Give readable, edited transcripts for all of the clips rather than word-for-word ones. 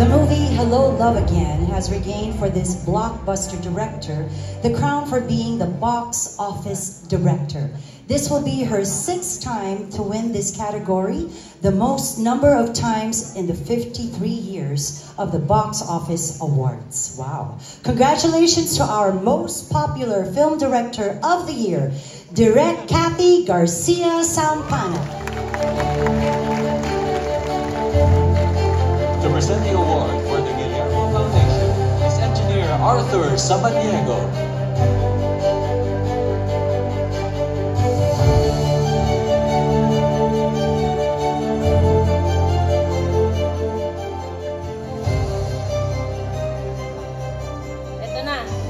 The movie Hello, Love Again has regained for this blockbuster director the crown for being the box office director. This will be her 6th time to win this category, the most number of times in the 53 years of the Box Office Awards. Wow. Congratulations to our most popular film director of the year, Direk Kathy Garcia Sampana. To present the award for the Guillermo Foundation is engineer Arthur Samaniego.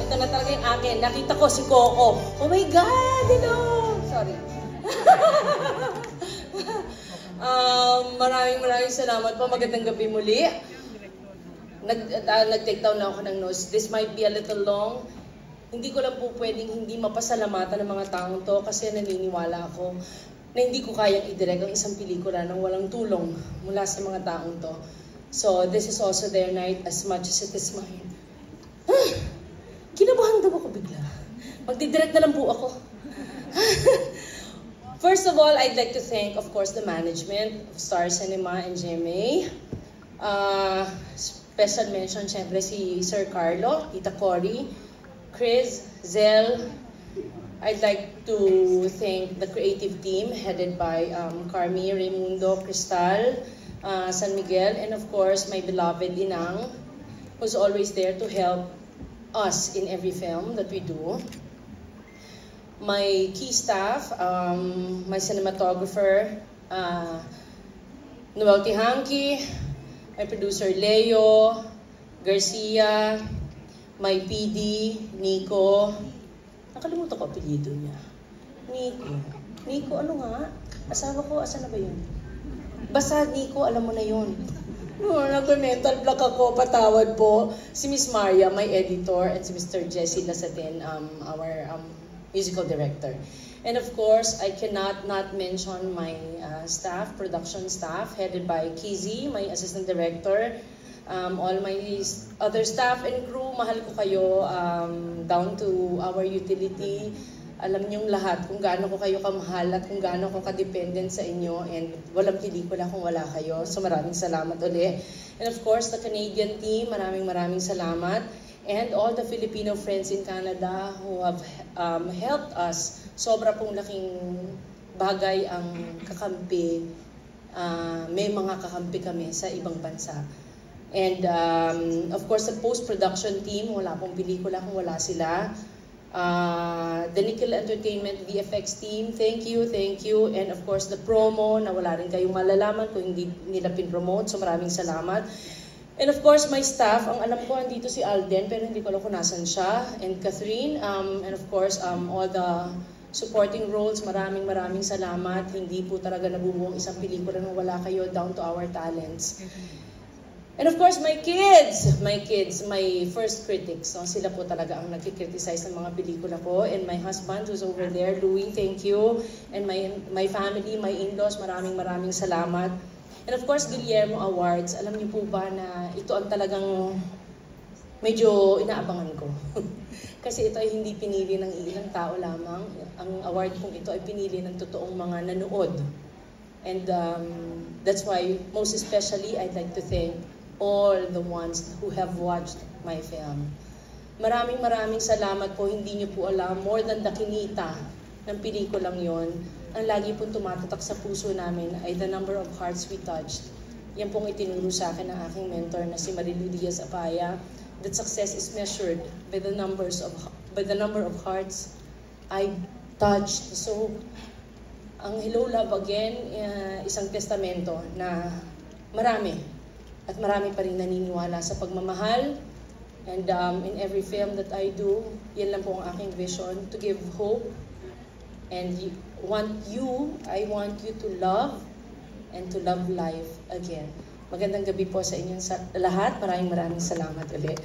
Ito na talaga yung akin. Nakita ko si Coco. Oh my God, Sorry. Maraming salamat po. Magandang gabi muli. Nag-take down na ako ng notes. This might be a little long. Hindi ko lang po pwedeng hindi mapasalamatan ng mga taong to kasi naniniwala ako na hindi ko kayang i-direct ang isang pelikula nang walang tulong mula sa mga taong to. So, this is also their night as much as it is mine. Kinabahan daw ako bigla. Magdidirect na lang po ako. First of all, I'd like to thank, of course, the management of Star Cinema and GMA. Special mention, syempre, si Sir Carlo, Tita Cory, Chris, Zell. I'd like to thank the creative team headed by Carmi, Raimundo, Cristal, San Miguel, and of course, my beloved Inang, who's always there to help us in every film that we do. My key staff, my cinematographer, Noel Tihanki, my producer Leo Garcia, my PD, Nico. Nakalimutan ko apelyido niya. Nico, ano nga? Asawa ko, asan na ba yun? Basta Nico, alam mo na yun. Nag-mental block ako, patawad po. Si Miss Maria, my editor, and si Mr. Jesse Lasatin, our musical director. And of course, I cannot not mention my staff, production staff, headed by Kizzy, my assistant director, all my other staff and crew, mahal ko kayo, down to our utility. Alam niyong lahat kung gaano ko kayo kamahal at kung gaano ko ka-dependent sa inyo, and walang pelikula kung wala kayo. So maraming salamat ulit. And of course, the Canadian team, maraming salamat. And all the Filipino friends in Canada who have helped us. Sobra pong laking bagay ang kakampi. May mga kakampi kami sa ibang bansa. And of course, the post-production team, wala pong pelikula kung wala sila. The Nickel Entertainment VFX team, thank you. And of course, the promo, na wala rin kayong malalaman kung hindi nila pin-promote. So maraming salamat. And of course, my staff, ang alam ko, andito si Alden, pero hindi ko alam kung nasan siya. And Catherine, and of course, all the supporting roles, maraming salamat. Hindi po talaga nabubuong isang pelikula nung wala kayo, down to our talents. And of course, my kids, my first critics. So, sila po talaga ang nagkikriticize ng mga pelikula ko. And my husband, who's over there, Louie, thank you. And my family, my in-laws, maraming salamat. And of course, Guillermo Awards, alam niyo po ba na ito ang talagang medyo inaabangan ko. Kasi ito ay hindi pinili ng ilang tao lamang. Ang award kong ito ay pinili ng totoong mga nanood. And that's why, most especially, I'd like to thank all the ones who have watched my film. Maraming salamat po. Hindi niyo po alam, more than the kinita ng pelikulang yon, ang lagi pong tumatatak sa puso namin ay the number of hearts we touched. Yan pong itinuro sa akin ng aking mentor na si Marilu Diaz Apaya, that success is measured by the number of hearts I touched. So, ang Hello, Love Again, isang testamento na marami pa rin naniniwala sa pagmamahal. And in every film that I do, yan lang po ang aking vision, to give hope. And I want you to love and to love life again. Magandang gabi po sa inyong lahat. Maraming salamat ulit.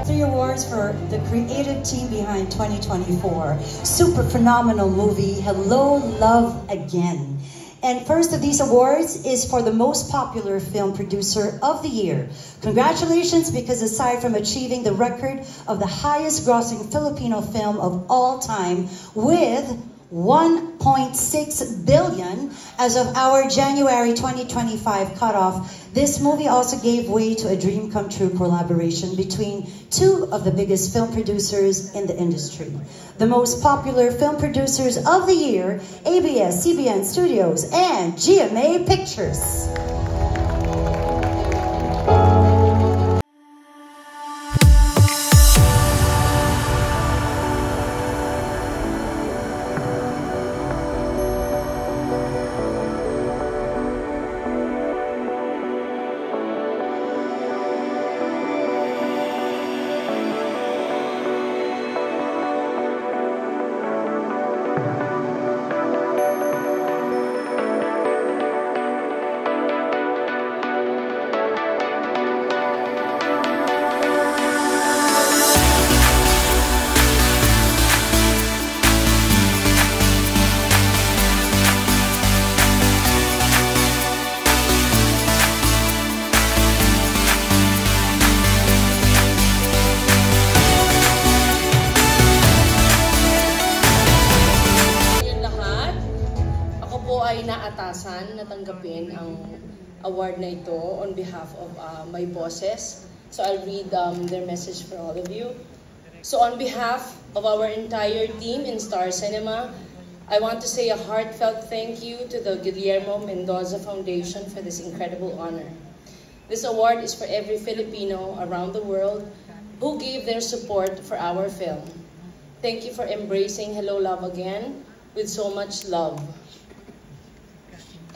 Three awards. awards for the creative team behind 2024 super phenomenal movie, Hello, Love Again. And first of these awards is for the most popular film producer of the year. Congratulations, because aside from achieving the record of the highest grossing Filipino film of all time with 1.6 billion as of our January 2025 cutoff, this movie also gave way to a dream come true collaboration between two of the biggest film producers in the industry. The most popular film producers of the year, ABS-CBN Studios and GMA Pictures. Naatasan na tanggapin ang award na ito on behalf of my bosses. So I'll read their message for all of you. So on behalf of our entire team in Star Cinema, I want to say a heartfelt thank you to the Guillermo Mendoza Foundation for this incredible honor. This award is for every Filipino around the world who gave their support for our film. Thank you for embracing Hello, Love Again with so much love.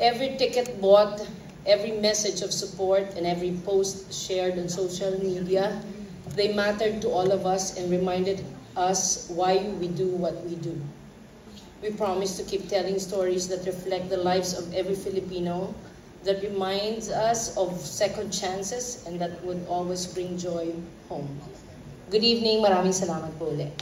Every ticket bought, every message of support, and every post shared on social media, they mattered to all of us and reminded us why we do what we do. We promise to keep telling stories that reflect the lives of every Filipino, that reminds us of second chances, and that would always bring joy home. Good evening, maraming salamat po ulit.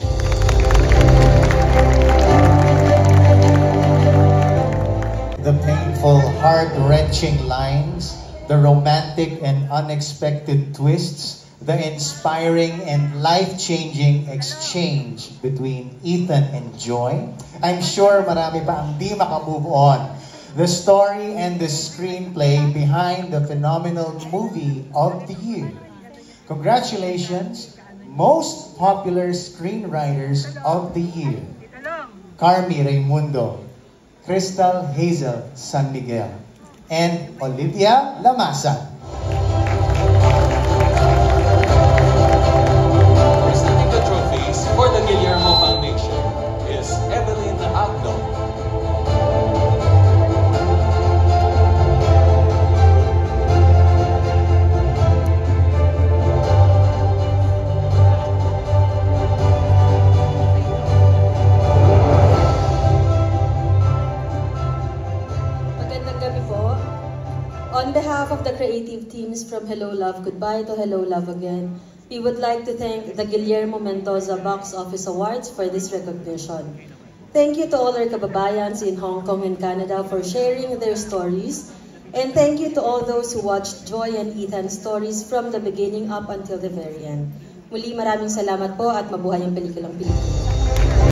The painful, heart-wrenching lines, the romantic and unexpected twists, the inspiring and life-changing exchange between Ethan and Joy. I'm sure marami pa ang di makamove on. The story and the screenplay behind the phenomenal movie of the year. Congratulations, most popular screenwriters of the year. Carmi Raimundo, Crystal Hazel San Miguel, and Olivia Lamasa. Presenting the trophies for the Guillermo Foundation is Evelyn Agno. On behalf of the creative teams from Hello Love Goodbye to Hello Love Again, we would like to thank the Guillermo Mendoza Box Office Awards for this recognition. Thank you to all our kababayans in Hong Kong and Canada for sharing their stories. And thank you to all those who watched Joy and Ethan's stories from the beginning up until the very end. Muli maraming salamat po at mabuhay ang pelikulang Pilipino.